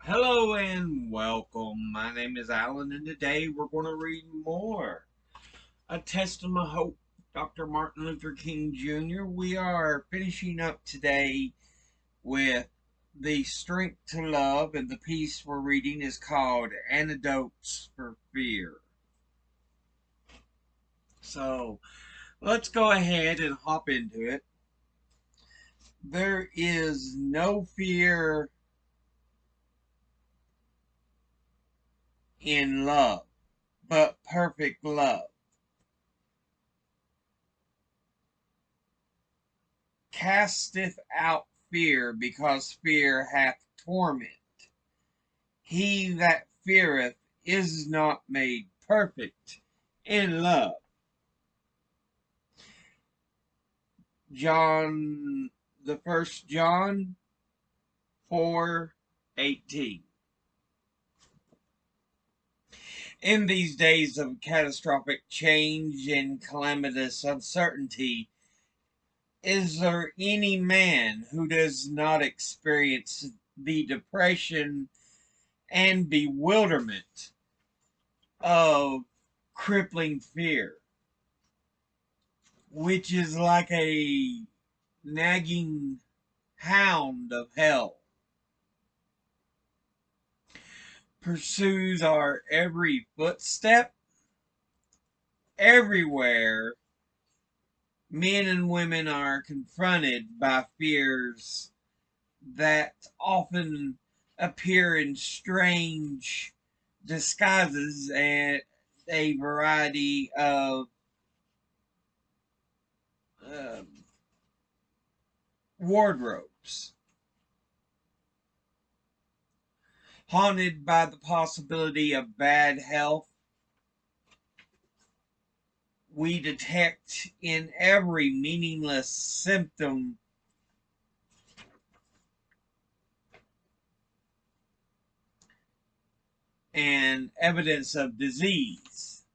Hello and welcome. My name is Alan, and today we're going to read more. A Testament of Hope, Dr. Martin Luther King Jr. We are finishing up today with The Strength to Love, and the piece we're reading is called Antidotes for Fear. So let's go ahead and hop into it. There is no fear in love, but perfect love casteth out fear, because fear hath torment. He that feareth is not made perfect in love. John, the first John 4:18. In these days of catastrophic change and calamitous uncertainty, is there any man who does not experience the depression and bewilderment of crippling fear, which is like a nagging hound of hell, pursues our every footstep? Everywhere, men and women are confronted by fears that often appear in strange disguises and a variety of um, wardrobes. Haunted by the possibility of bad health, we detect in every meaningless symptom and evidence of disease.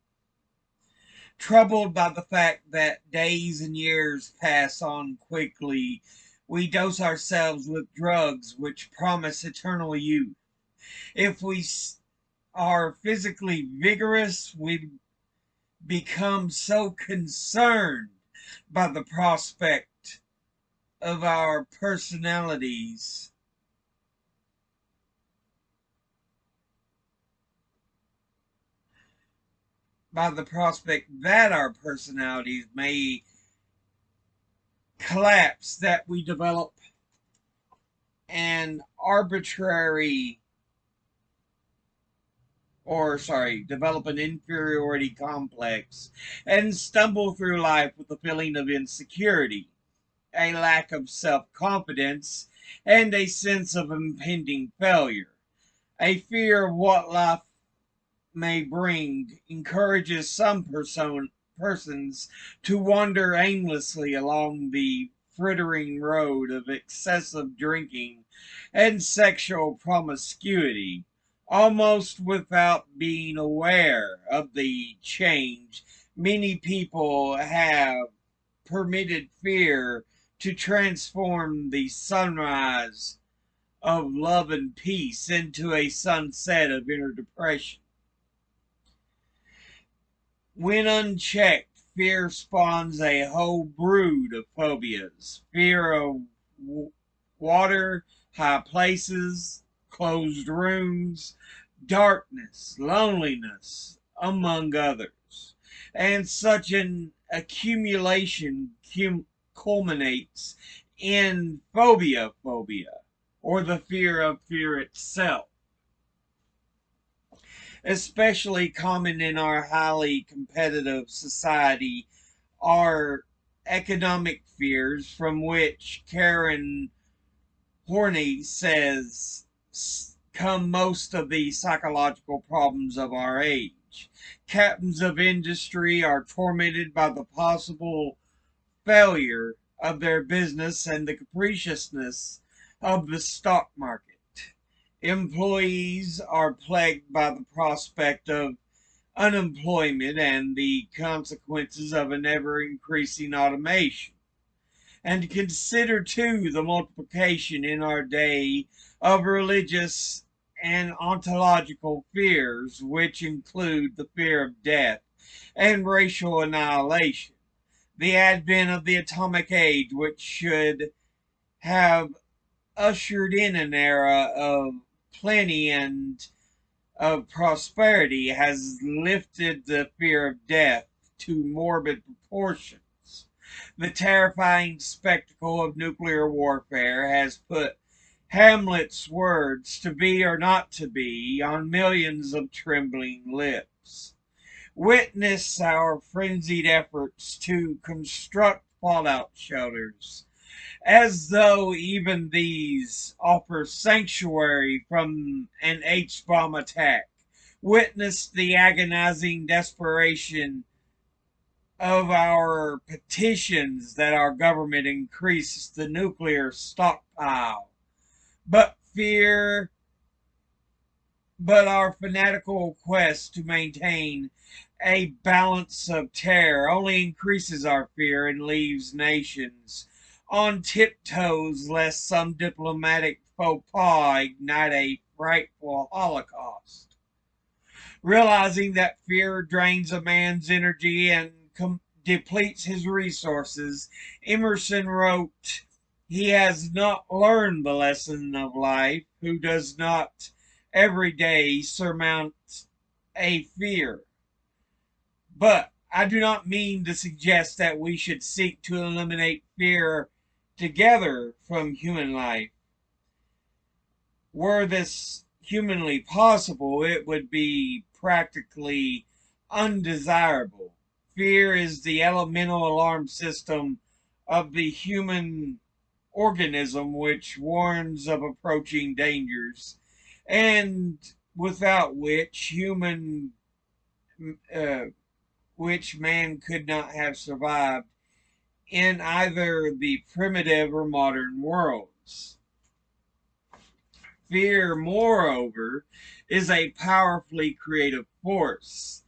Troubled by the fact that days and years pass on quickly, we dose ourselves with drugs which promise eternal youth. If we are physically vigorous, we become so concerned by the prospect of our personalities by the prospect that our personalities may collapse, that we develop an arbitrary develop an inferiority complex and stumble through life with a feeling of insecurity, a lack of self confidence, and a sense of impending failure. A fear of what life may bring encourages some persons to wander aimlessly along the frittering road of excessive drinking and sexual promiscuity, almost without being aware of the change. Many people have permitted fear to transform the sunrise of love and peace into a sunset of inner depression. When unchecked, fear spawns a whole brood of phobias: fear of water, high places, closed rooms, darkness, loneliness, among others. And such an accumulation culminates in phobia, or the fear of fear itself, especially common in our highly competitive society, are economic fears, from which Karen Horney says come most of the psychological problems of our age. Captains of industry are tormented by the possible failure of their business and the capriciousness of the stock market. Employees are plagued by the prospect of unemployment and the consequences of an ever increasing automation. And consider too the multiplication in our day of religious and ontological fears, which include the fear of death and racial annihilation. The advent of the atomic age, which should have ushered in an era of plenty and of prosperity, has lifted the fear of death to morbid proportions. The terrifying spectacle of nuclear warfare has put Hamlet's words, "to be or not to be," on millions of trembling lips. Witness our frenzied efforts to construct fallout shelters, as though even these offer sanctuary from an H-bomb attack. Witness the agonizing desperation of our petitions that our government increase the nuclear stockpile. But fear, but our fanatical quest to maintain a balance of terror only increases our fear and leaves nations on tiptoes lest some diplomatic faux pas ignite a frightful holocaust. Realizing that fear drains a man's energy and depletes his resources, Emerson wrote, "He has not learned the lesson of life who does not every day surmount a fear." But I do not mean to suggest that we should seek to eliminate fear together from human life. Were this humanly possible, it would be practically undesirable. Fear is the elemental alarm system of the human organism which warns of approaching dangers, and without which man could not have survived in either the primitive or modern worlds. Fear, moreover, is a powerfully creative force.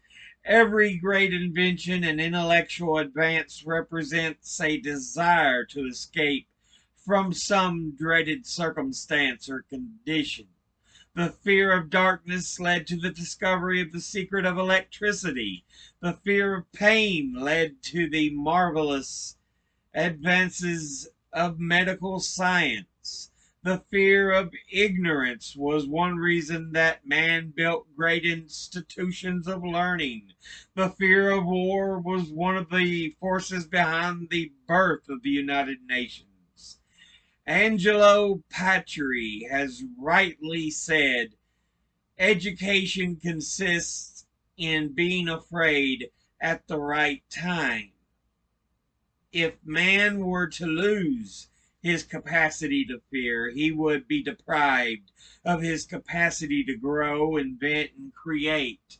Every great invention and intellectual advance represents a desire to escape from some dreaded circumstance or condition. The fear of darkness led to the discovery of the secret of electricity. The fear of pain led to the marvelous advances of medical science. The fear of ignorance was one reason that man built great institutions of learning. The fear of war was one of the forces behind the birth of the United Nations. Angelo Patri has rightly said, "Education consists in being afraid at the right time." If man were to lose his capacity to fear, he would be deprived of his capacity to grow, invent, and create.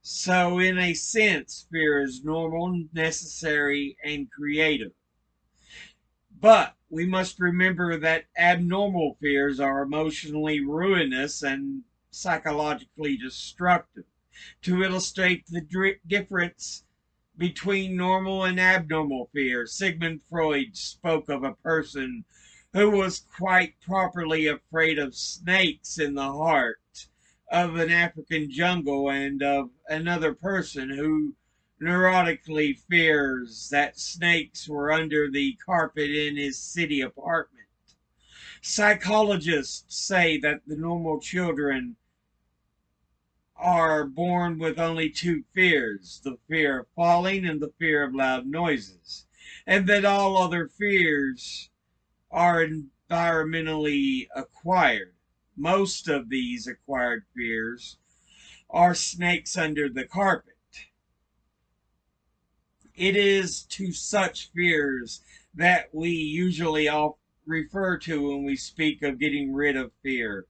So, in a sense, fear is normal, necessary, and creative. But we must remember that abnormal fears are emotionally ruinous and psychologically destructive. To illustrate the difference between normal and abnormal fear, Sigmund Freud spoke of a person who was quite properly afraid of snakes in the heart of an African jungle, and of another person who neurotically fears that snakes were under the carpet in his city apartment. Psychologists say that the normal children are born with only two fears, the fear of falling and the fear of loud noises, and that all other fears are environmentally acquired. Most of these acquired fears are snakes under the carpet. It is to such fears that we usually refer to when we speak of getting rid of fear.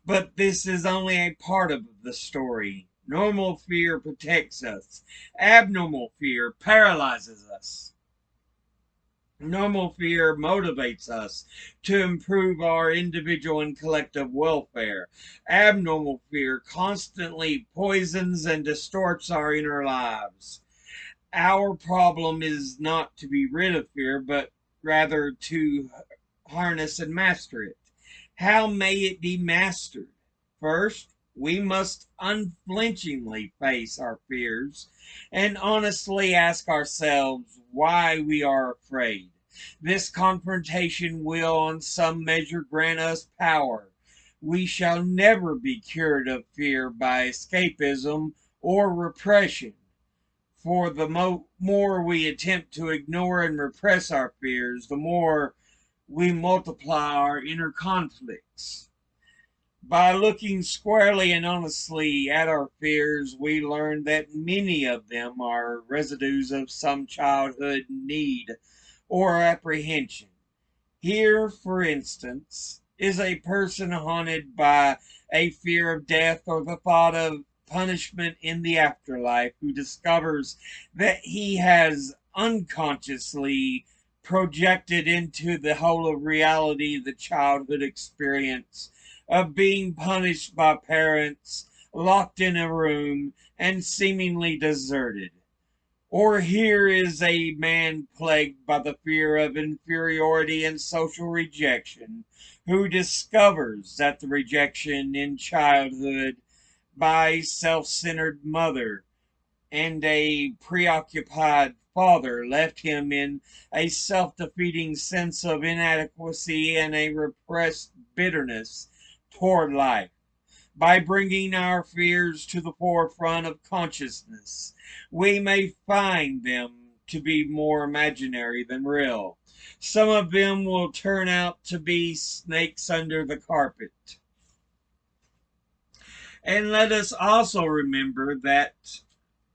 But this is only a part of the story. Normal fear protects us. Abnormal fear paralyzes us. Normal fear motivates us to improve our individual and collective welfare. Abnormal fear constantly poisons and distorts our inner lives. Our problem is not to be rid of fear, but rather to harness and master it. How may it be mastered? First, we must unflinchingly face our fears and honestly ask ourselves why we are afraid. This confrontation will, in some measure, grant us power. We shall never be cured of fear by escapism or repression. For the more we attempt to ignore and repress our fears, the more we multiply our inner conflicts. By looking squarely and honestly at our fears, we learn that many of them are residues of some childhood need or apprehension. Here, for instance, is a person haunted by a fear of death or the thought of punishment in the afterlife who discovers that he has unconsciously projected into the whole of reality the childhood experience of being punished by parents, locked in a room, and seemingly deserted. Or here is a man plagued by the fear of inferiority and social rejection, who discovers that the rejection in childhood by a self centered mother and a preoccupied father left him in a self defeating sense of inadequacy and a repressed bitterness toward life. By bringing our fears to the forefront of consciousness, we may find them to be more imaginary than real. Some of them will turn out to be snakes under the carpet. And let us also remember that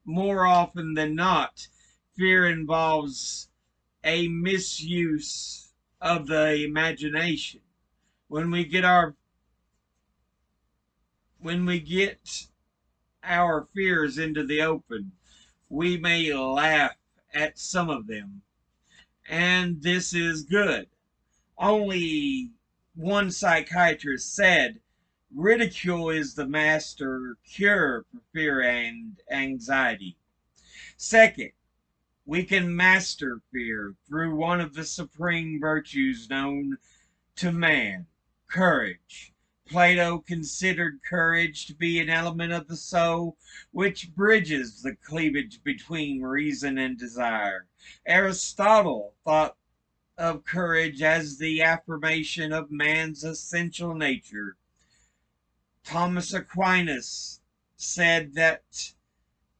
more often than not, fear involves a misuse of the imagination. When we get our when we get our fears into the open, we may laugh at some of them, and this is good. Only one psychiatrist said ridicule is the master cure for fear and anxiety. Second, we can master fear through one of the supreme virtues known to man, courage. Plato considered courage to be an element of the soul which bridges the cleavage between reason and desire. Aristotle thought of courage as the affirmation of man's essential nature. Thomas Aquinas said that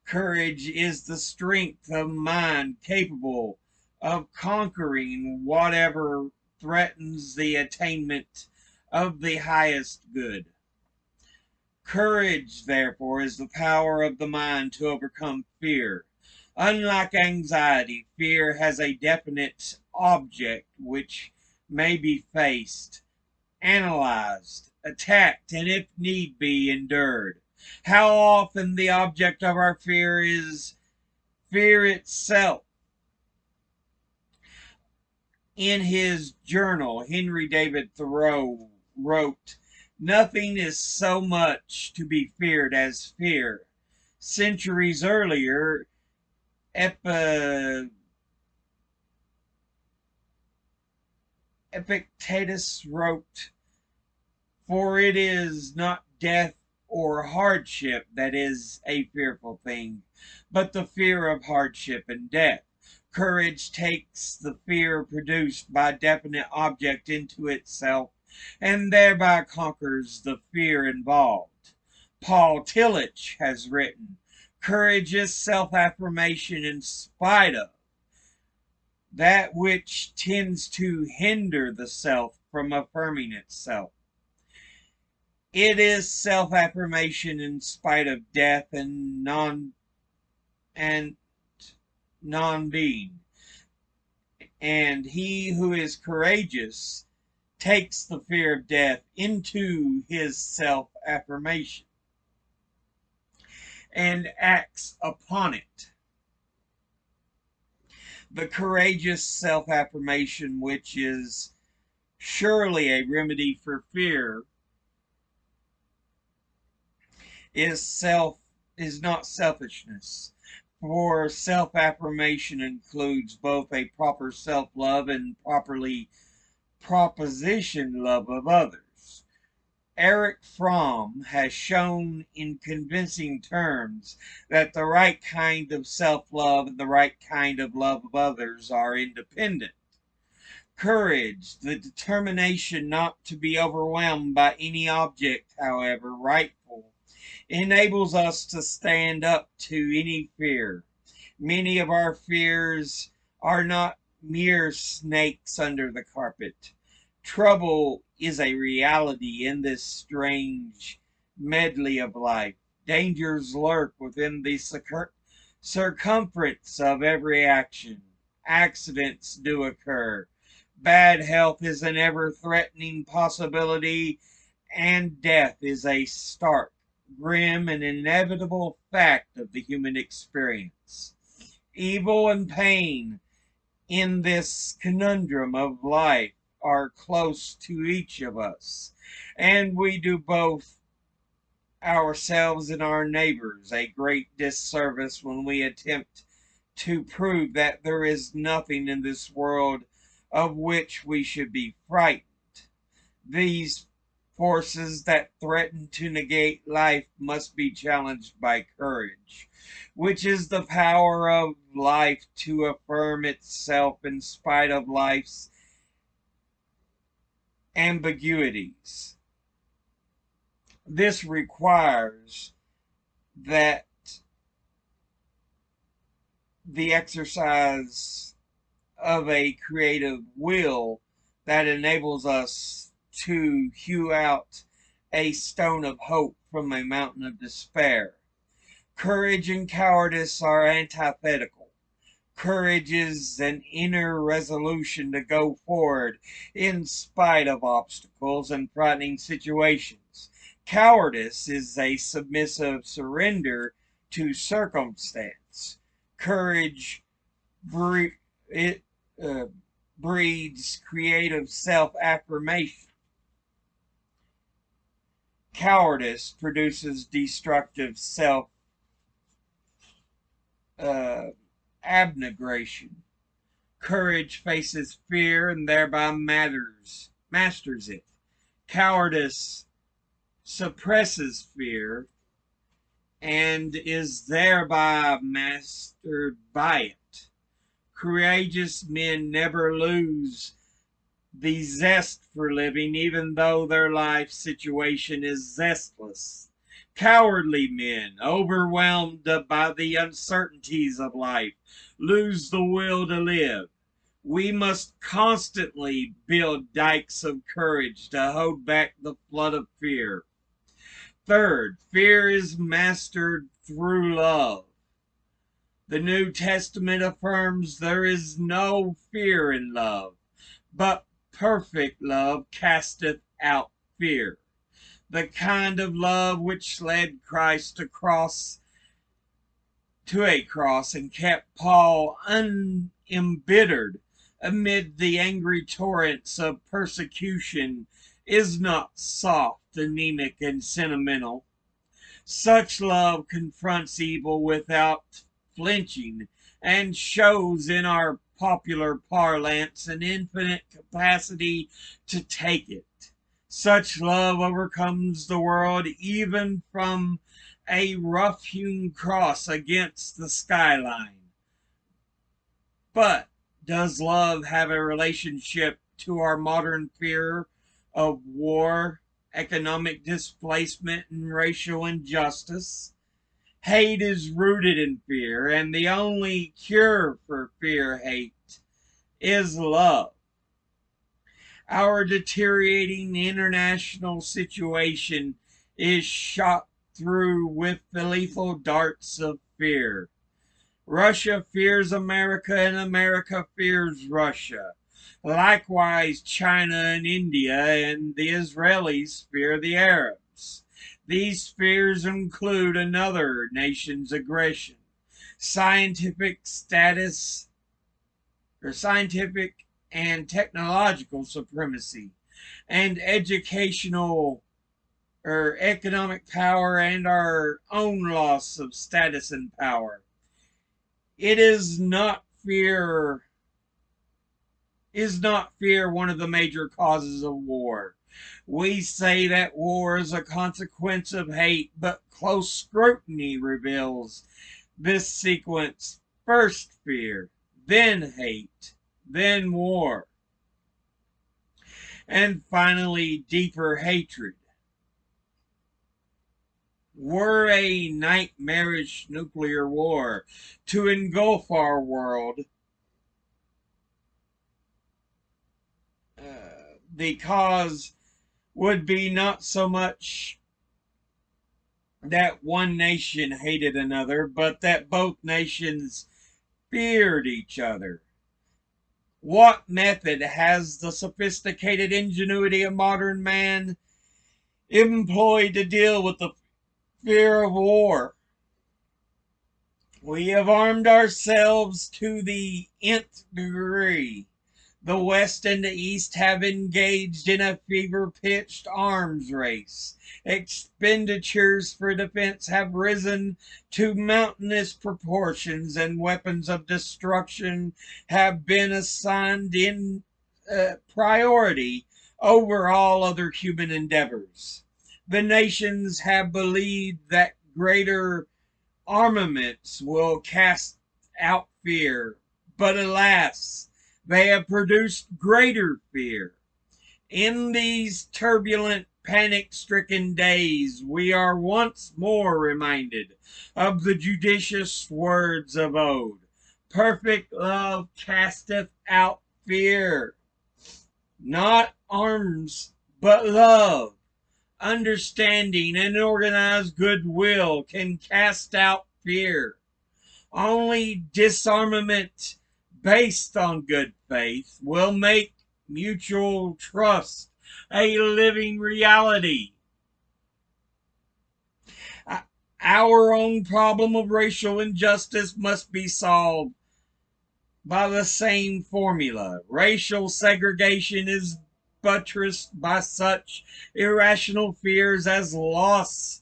courage is the strength of mind capable of conquering whatever threatens the attainment of the highest good. Courage, therefore, is the power of the mind to overcome fear. Unlike anxiety, fear has a definite object which may be faced, analyzed, attacked, and if need be, endured. How often the object of our fear is fear itself. In his journal, Henry David Thoreau wrote, "Nothing is so much to be feared as fear." Centuries earlier, Epictetus wrote, "For it is not death or hardship that is a fearful thing, but the fear of hardship and death." Courage takes the fear produced by a definite object into itself and thereby conquers the fear involved. Paul Tillich has written, "Courage is self-affirmation in spite of that which tends to hinder the self from affirming itself. It is self-affirmation in spite of death and non-being. And he who is courageous takes the fear of death into his self-affirmation and acts upon it. The courageous self-affirmation, which is surely a remedy for fear, is not selfishness. For self-affirmation includes both a proper self-love and properly proposition love of others. Erich Fromm has shown in convincing terms that the right kind of self love and the right kind of love of others are independent. Courage, the determination not to be overwhelmed by any object, however rightful, enables us to stand up to any fear. Many of our fears are not mere snakes under the carpet. Trouble is a reality in this strange medley of life. Dangers lurk within the circumference of every action. Accidents do occur. Bad health is an ever threatening possibility, and death is a stark, grim, and inevitable fact of the human experience. Evil and pain in this conundrum of life are close to each of us, and we do both ourselves and our neighbors a great disservice when we attempt to prove that there is nothing in this world of which we should be frightened. These forces that threaten to negate life must be challenged by courage, which is the power of life to affirm itself in spite of life's ambiguities. This requires that the exercise of a creative will that enables us to hew out a stone of hope from a mountain of despair. Courage and cowardice are antithetical. Courage is an inner resolution to go forward in spite of obstacles and frightening situations. Cowardice is a submissive surrender to circumstance. Courage it breeds creative self-affirmation. Cowardice produces destructive self-abnegation. Courage faces fear and thereby masters it. Cowardice suppresses fear and is thereby mastered by it. Courageous men never lose the zest for living, even though their life situation is zestless. Cowardly men, overwhelmed by the uncertainties of life, lose the will to live. We must constantly build dikes of courage to hold back the flood of fear. Third, fear is mastered through love. The New Testament affirms there is no fear in love, but perfect love casteth out fear. The kind of love which led Christ to a cross and kept Paul unembittered amid the angry torrents of persecution is not soft, anemic, and sentimental. Such love confronts evil without flinching and shows in our popular parlance an infinite capacity to take it. Such love overcomes the world even from a rough-hewn cross against the skyline. But does love have a relationship to our modern fear of war, economic displacement, and racial injustice? Hate is rooted in fear, and the only cure for fear-hate is love. Our deteriorating international situation is shot through with the lethal darts of fear. Russia fears America, and America fears Russia. Likewise, China and India and the Israelis fear the Arabs. These fears include another nation's aggression, scientific status, or scientific and technological supremacy, and educational or economic power, and our own loss of status and power. It is not fear one of the major causes of war. We say that war is a consequence of hate, but close scrutiny reveals this sequence: first fear, then hate, then war, and finally deeper hatred. Were a nightmarish nuclear war to engulf our world, the cause would be not so much that one nation hated another, but that both nations feared each other. What method has the sophisticated ingenuity of modern man employed to deal with the fear of war? We have armed ourselves to the nth degree. The West and the East have engaged in a fever-pitched arms race. Expenditures for defense have risen to mountainous proportions, and weapons of destruction have been assigned in priority over all other human endeavors. The nations have believed that greater armaments will cast out fear, but alas, they have produced greater fear. In these turbulent, panic-stricken days, we are once more reminded of the judicious words of old: perfect love casteth out fear. Not arms, but love, understanding, and organized goodwill can cast out fear. Only disarmament based on good faith will make mutual trust a living reality. Our own problem of racial injustice must be solved by the same formula. Racial segregation is buttressed by such irrational fears as loss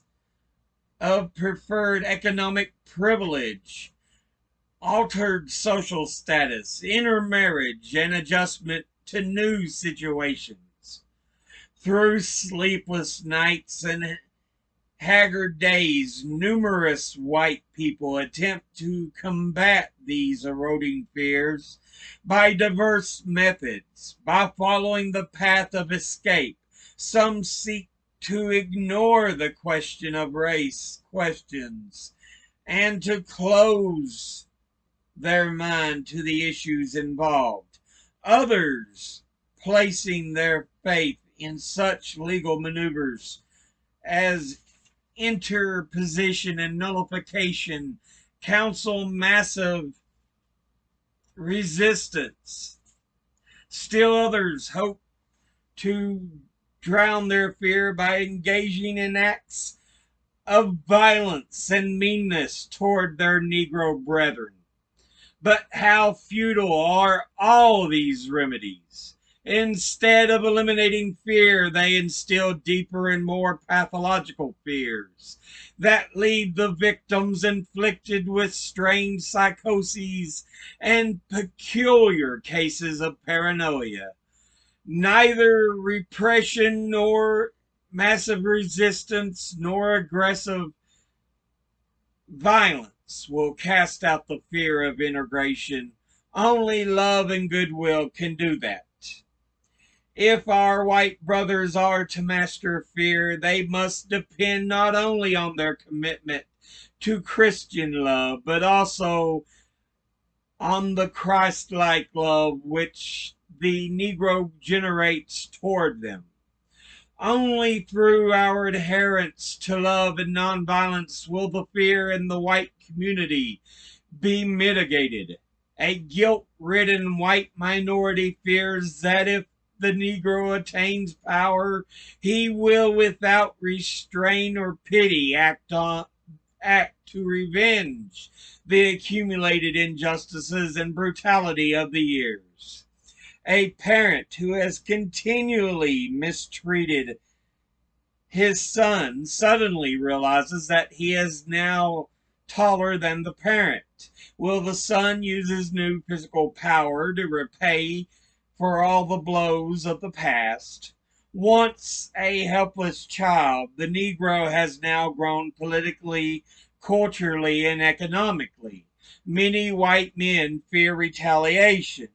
of preferred economic privilege, altered social status, intermarriage, and adjustment to new situations. Through sleepless nights and haggard days, numerous white people attempt to combat these eroding fears by diverse methods. By following the path of escape, some seek to ignore the question of race questions and to close their mind to the issues involved. Others, placing their faith in such legal maneuvers as interposition and nullification, counsel massive resistance. Still others hope to drown their fear by engaging in acts of violence and meanness toward their Negro brethren. But how futile are all these remedies! Instead of eliminating fear, they instill deeper and more pathological fears that leave the victims inflicted with strange psychoses and peculiar cases of paranoia. Neither repression nor massive resistance nor aggressive violence will cast out the fear of integration. Only love and goodwill can do that. If our white brothers are to master fear, they must depend not only on their commitment to Christian love, but also on the Christ-like love which the Negro generates toward them. Only through our adherence to love and nonviolence will the fear in the white community be mitigated. A guilt-ridden white minority fears that if the Negro attains power, he will, without restraint or pity, act to revenge the accumulated injustices and brutality of the years. A parent who has continually mistreated his son suddenly realizes that he is now taller than the parent. Will the son use his new physical power to repay for all the blows of the past? Once a helpless child, the Negro has now grown politically, culturally, and economically. Many white men fear retaliation.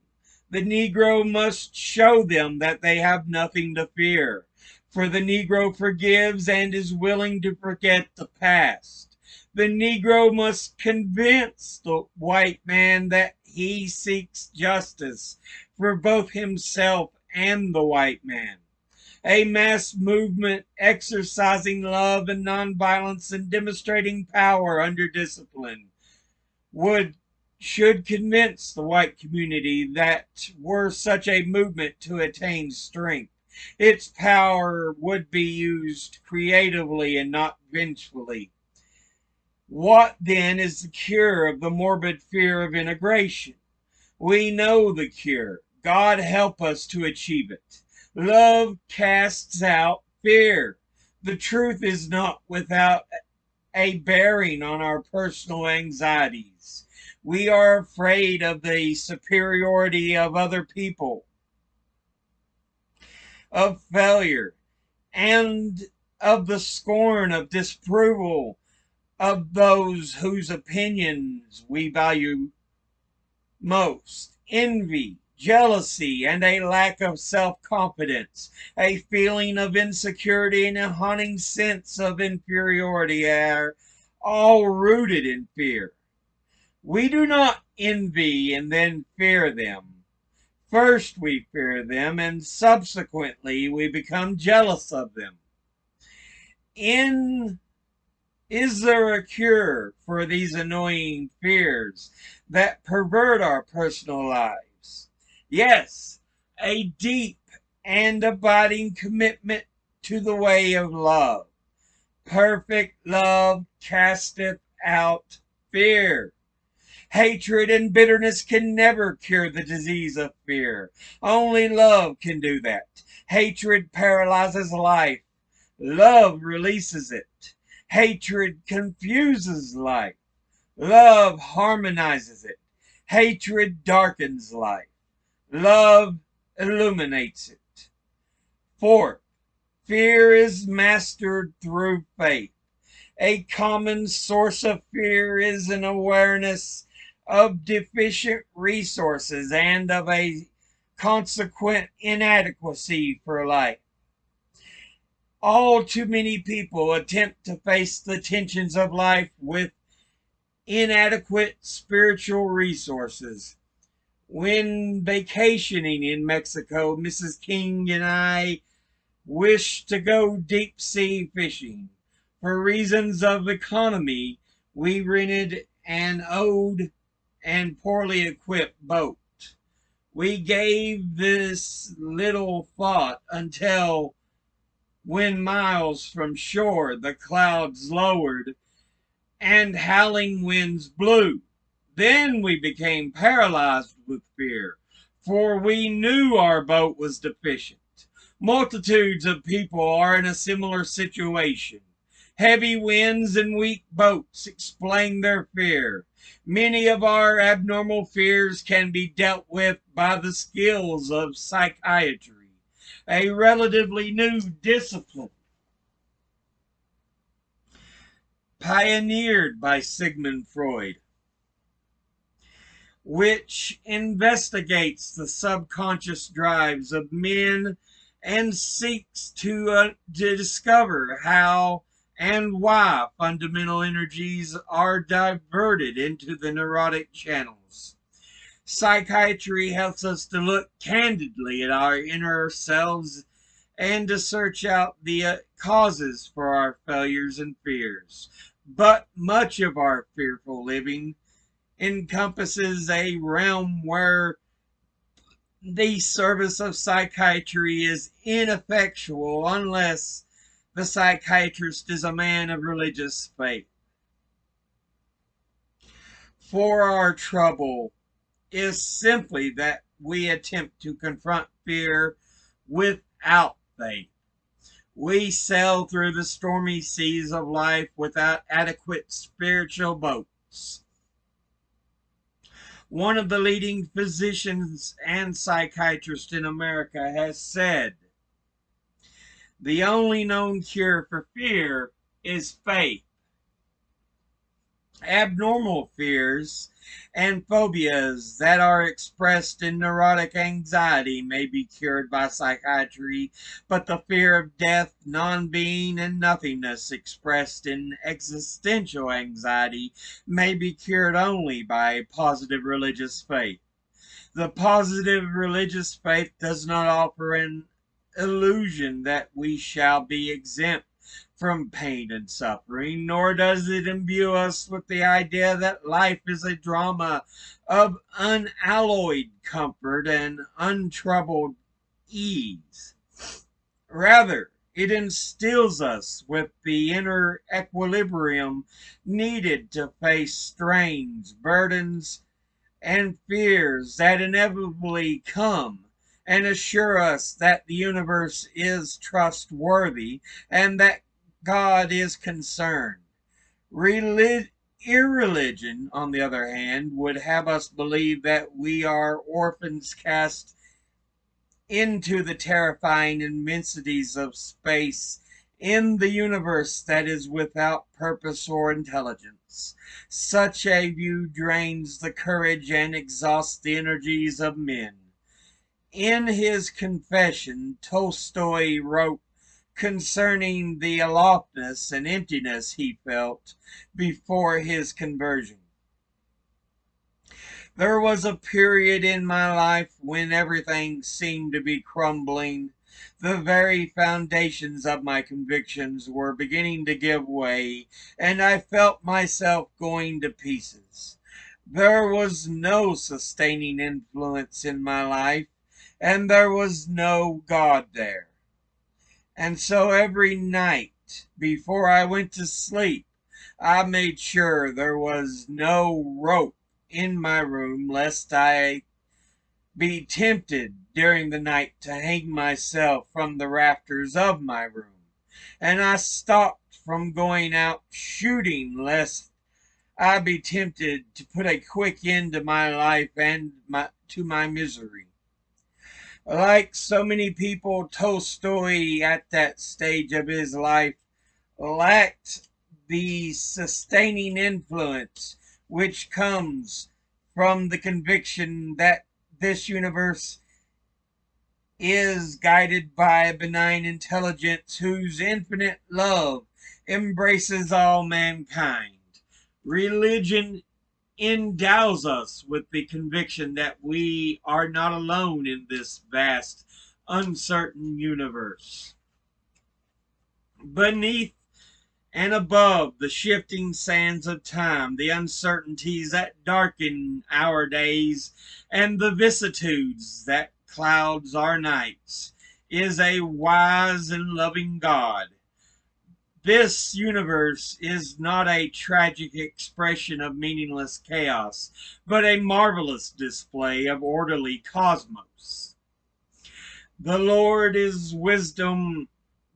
The Negro must show them that they have nothing to fear, for the Negro forgives and is willing to forget the past. The Negro must convince the white man that he seeks justice for both himself and the white man. A mass movement exercising love and nonviolence and demonstrating power under discipline would should convince the white community that were such a movement to attain strength, its power would be used creatively and not vengefully. What then is the cure of the morbid fear of integration? We know the cure. God help us to achieve it. Love casts out fear. The truth is not without a bearing on our personal anxieties. We are afraid of the superiority of other people, of failure, and of the scorn of disapproval of those whose opinions we value most. Envy, jealousy, and a lack of self confidence, a feeling of insecurity, and a haunting sense of inferiority are all rooted in fear. We do not envy and then fear them. First we fear them, and subsequently we become jealous of them. In Is there a cure for these annoying fears that pervert our personal lives? Yes, a deep and abiding commitment to the way of love. Perfect love casteth out fear. Hatred and bitterness can never cure the disease of fear. Only love can do that. Hatred paralyzes life. Love releases it. Hatred confuses life. Love harmonizes it. Hatred darkens life. Love illuminates it. Fourth, fear is mastered through faith. A common source of fear is an awareness of deficient resources and of a consequent inadequacy for life. All too many people attempt to face the tensions of life with inadequate spiritual resources. When vacationing in Mexico, Mrs. King and I wished to go deep sea fishing. For reasons of economy, we rented an old and poorly equipped boat. We gave this little thought until, when miles from shore, the clouds lowered and howling winds blew. Then we became paralyzed with fear, for we knew our boat was deficient. Multitudes of people are in a similar situation. Heavy winds and weak boats explain their fear. Many of our abnormal fears can be dealt with by the skills of psychiatry, a relatively new discipline pioneered by Sigmund Freud, which investigates the subconscious drives of men and seeks to discover how and why fundamental energies are diverted into the neurotic channels. Psychiatry helps us to look candidly at our inner selves and to search out the causes for our failures and fears. But much of our fearful living encompasses a realm where the service of psychiatry is ineffectual unless the psychiatrist is a man of religious faith. For our trouble is simply that we attempt to confront fear without faith. We sail through the stormy seas of life without adequate spiritual boats. One of the leading physicians and psychiatrists in America has said, The only known cure for fear is faith. Abnormal fears and phobias that are expressed in neurotic anxiety may be cured by psychiatry, but the fear of death, non-being, and nothingness expressed in existential anxiety may be cured only by positive religious faith. The positive religious faith does not offer an illusion that we shall be exempt from pain and suffering, nor does it imbue us with the idea that life is a drama of unalloyed comfort and untroubled ease. Rather, it instills us with the inner equilibrium needed to face strains, burdens, and fears that inevitably come, and assure us that the universe is trustworthy and that God is concerned. Irreligion, on the other hand, would have us believe that we are orphans cast into the terrifying immensities of space in the universe that is without purpose or intelligence. Such a view drains the courage and exhausts the energies of men. In his confession, Tolstoy wrote concerning the aloftness and emptiness he felt before his conversion. There was a period in my life when everything seemed to be crumbling. The very foundations of my convictions were beginning to give way, and I felt myself going to pieces. There was no sustaining influence in my life, and there was no God there. And so every night before I went to sleep, I made sure there was no rope in my room, lest I be tempted during the night to hang myself from the rafters of my room. And I stopped from going out shooting, lest I be tempted to put a quick end to my life and to my misery. Like so many people, Tolstoy at that stage of his life lacked the sustaining influence which comes from the conviction that this universe is guided by a benign intelligence whose infinite love embraces all mankind. Religion endows us with the conviction that we are not alone in this vast, uncertain universe. Beneath and above the shifting sands of time, the uncertainties that darken our days, and the vicissitudes that clouds our nights, is a wise and loving God. This universe is not a tragic expression of meaningless chaos, but a marvelous display of orderly cosmos. The Lord is wisdom,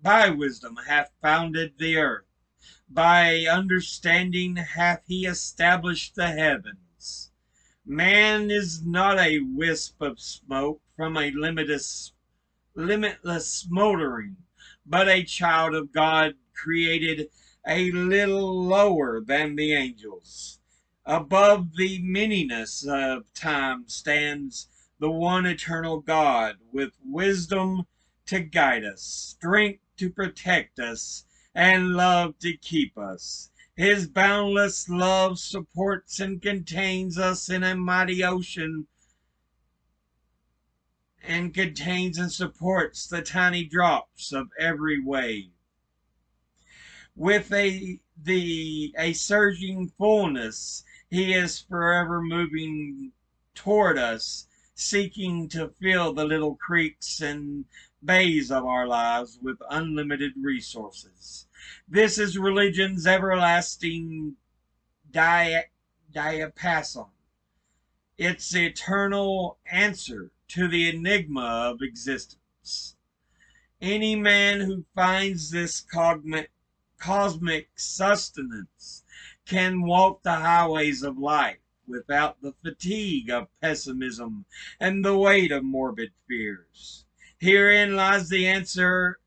by wisdom hath founded the earth. By understanding hath he established the heavens. Man is not a wisp of smoke from a limitless smoldering, but a child of God created a little lower than the angels. Above the manyness of time stands the one eternal God, with wisdom to guide us, strength to protect us, and love to keep us. His boundless love supports and contains us in a mighty ocean, and contains and supports the tiny drops of every wave. With a surging fullness, he is forever moving toward us, seeking to fill the little creeks and bays of our lives with unlimited resources. This is religion's everlasting diapason, its eternal answer to the enigma of existence. Any man who finds this cosmic sustenance can walk the highways of life without the fatigue of pessimism and the weight of morbid fears. Herein lies the answer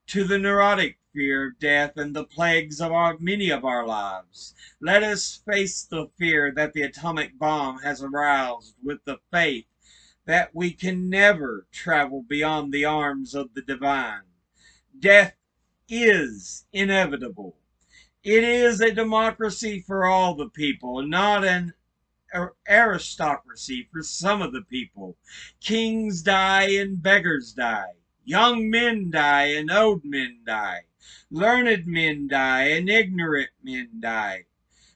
to the neurotic fear of death and the plagues of many of our lives. Let us face the fear that the atomic bomb has aroused with the faith that we can never travel beyond the arms of the divine. Death is inevitable. It is a democracy for all the people, not an aristocracy for some of the people. Kings die and beggars die. Young men die and old men die. Learned men die and ignorant men die.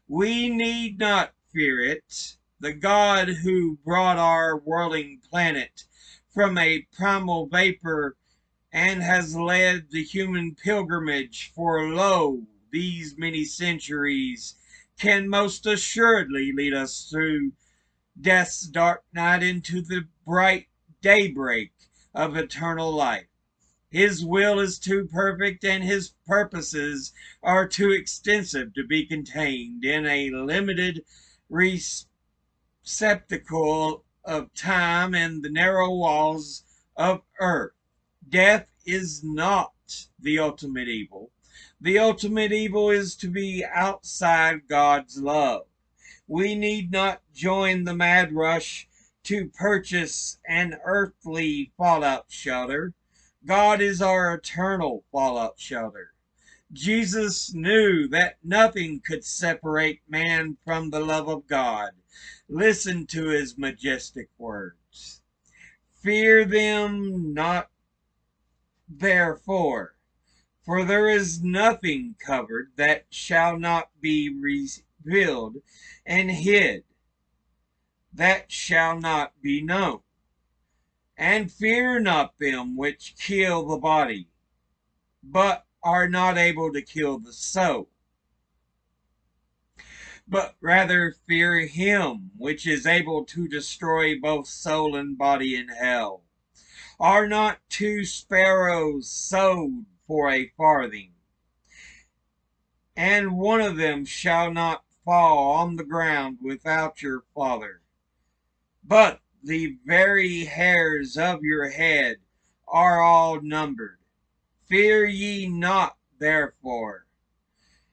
We need not fear it. The God who brought our whirling planet from a primal vapor and has led the human pilgrimage for lo, these many centuries, can most assuredly lead us through death's dark night into the bright daybreak of eternal life. His will is too perfect and his purposes are too extensive to be contained in a limited receptacle of time and the narrow walls of earth. Death is not the ultimate evil. The ultimate evil is to be outside God's love. We need not join the mad rush to purchase an earthly fallout shelter. God is our eternal fallout shelter. Jesus knew that nothing could separate man from the love of God. Listen to his majestic words. Fear them not, therefore, for there is nothing covered that shall not be revealed, and hid that shall not be known. And fear not them which kill the body, but are not able to kill the soul, but rather fear him which is able to destroy both soul and body in hell. Are not two sparrows sold for a farthing, and one of them shall not fall on the ground without your Father? But the very hairs of your head are all numbered. Fear ye not, therefore.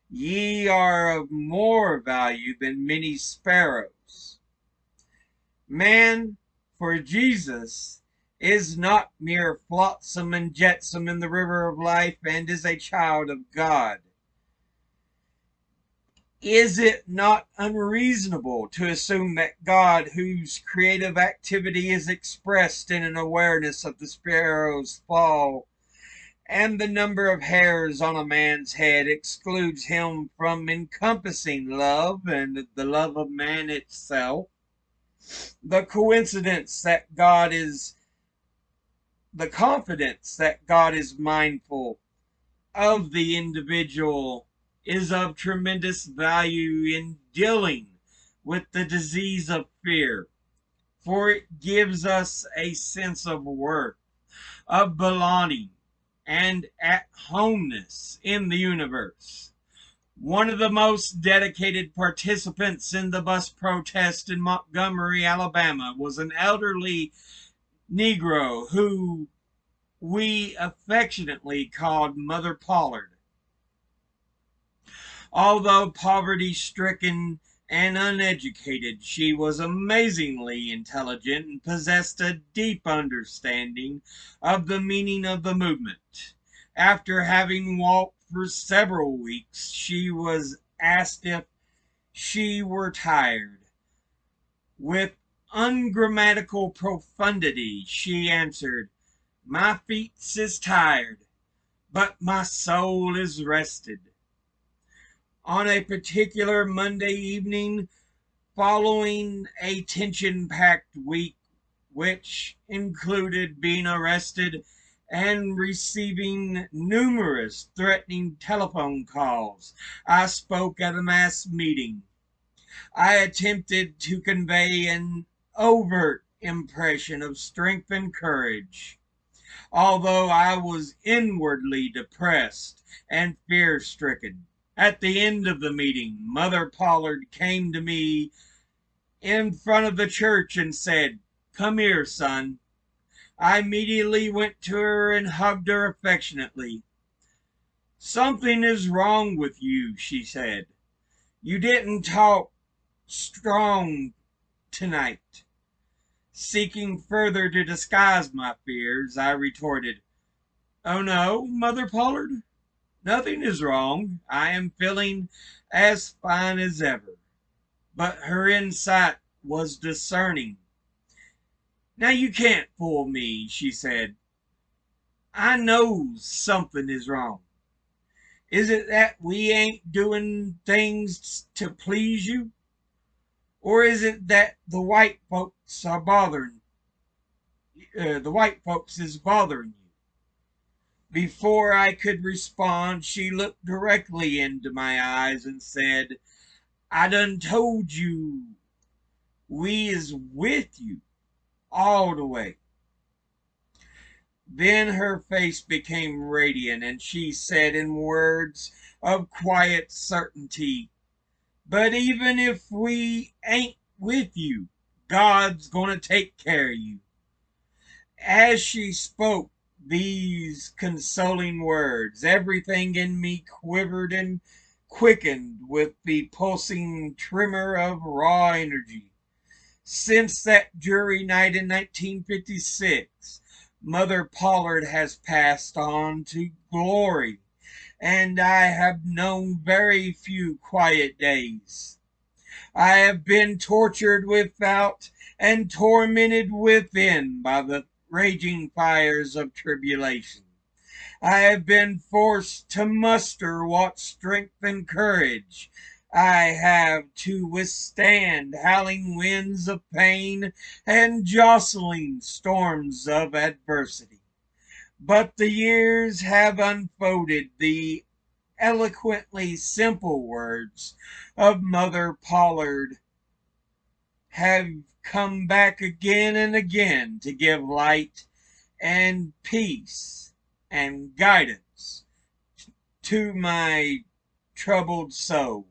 Ye are of more value than many sparrows. Man, for Jesus, is not mere flotsam and jetsam in the river of life and is a child of God. Is it not unreasonable to assume that God, whose creative activity is expressed in an awareness of the sparrow's fall, and the number of hairs on a man's head, excludes him from encompassing love and the love of man itself? The confidence that God is mindful of the individual is of tremendous value in dealing with the disease of fear, for it gives us a sense of worth, of belonging, and at homeness in the universe. One of the most dedicated participants in the bus protest in Montgomery, Alabama, was an elderly Negro who we affectionately called Mother Pollard. Although poverty-stricken and uneducated, she was amazingly intelligent and possessed a deep understanding of the meaning of the movement. After having walked for several weeks, she was asked if she were tired. With ungrammatical profundity, she answered, "My feet is tired, but my soul is rested." On a particular Monday evening following a tension-packed week, which included being arrested and receiving numerous threatening telephone calls, I spoke at a mass meeting. I attempted to convey an overt impression of strength and courage, although I was inwardly depressed and fear-stricken. At the end of the meeting, Mother Pollard came to me in front of the church and said, "Come here, son." I immediately went to her and hugged her affectionately. Something is wrong with you, she said. You didn't talk strong tonight. Seeking further to disguise my fears, I retorted, Oh no, Mother Pollard, nothing is wrong. I am feeling as fine as ever. But her insight was discerning. Now you can't fool me, she said. I know something is wrong. Is it that we ain't doing things to please you? Or is it that the white folks are bothering the white folks is bothering you? Before I could respond, she looked directly into my eyes and said, I done told you we is with you all the way. Then her face became radiant, and she said in words of quiet certainty, But even if we ain't with you, God's gonna take care of you. As she spoke these consoling words, everything in me quivered and quickened with the pulsing tremor of raw energy. Since that jury night in 1956, Mother Pollard has passed on to glory, and I have known very few quiet days. I have been tortured without and tormented within by the raging fires of tribulation. I have been forced to muster what strength and courage I have to withstand howling winds of pain and jostling storms of adversity. But the years have unfolded the eloquently simple words of Mother Pollard have come back again and again to give light and peace and guidance to my troubled soul.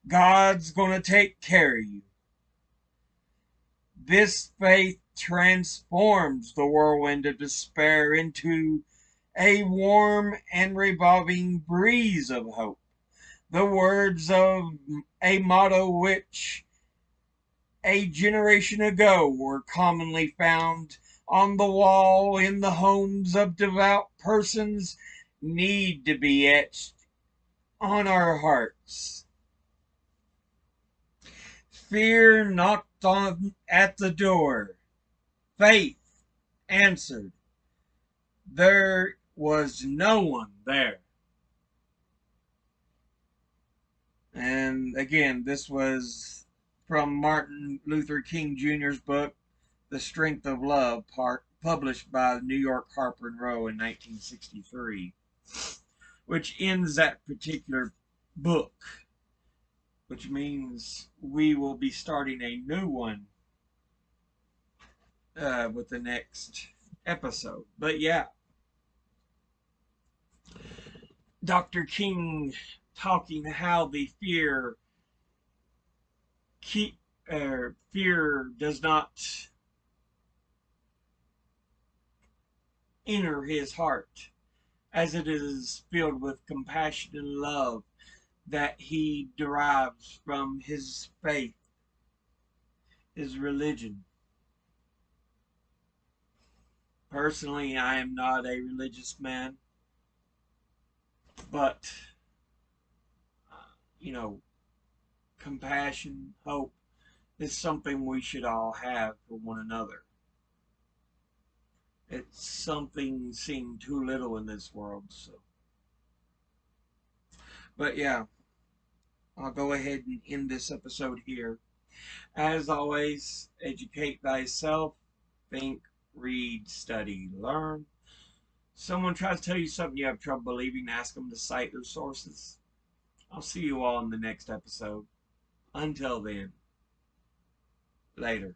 God's going to take care of you. This faith transforms the whirlwind of despair into a warm and reviving breeze of hope. The words of a motto which a generation ago were commonly found on the wall in the homes of devout persons need to be etched on our hearts. Fear knocked on at the door. Faith answered. There was no one there. And again, this was from Martin Luther King Jr.'s book, The Strength of Love, published by New York Harper and Row in 1963, which ends that particular book, which means we will be starting a new one with the next episode. But yeah, Dr. King talking how the fear does not enter his heart, as it is filled with compassion and love that he derives from his faith, his religion. Personally, I am not a religious man, but, you know, compassion, hope is something we should all have for one another. It's something seen too little in this world, so. But yeah, I'll go ahead and end this episode here. As always, educate thyself, think, read, study, learn. Someone tries to tell you something you have trouble believing, ask them to cite their sources. I'll see you all in the next episode. Until then, later.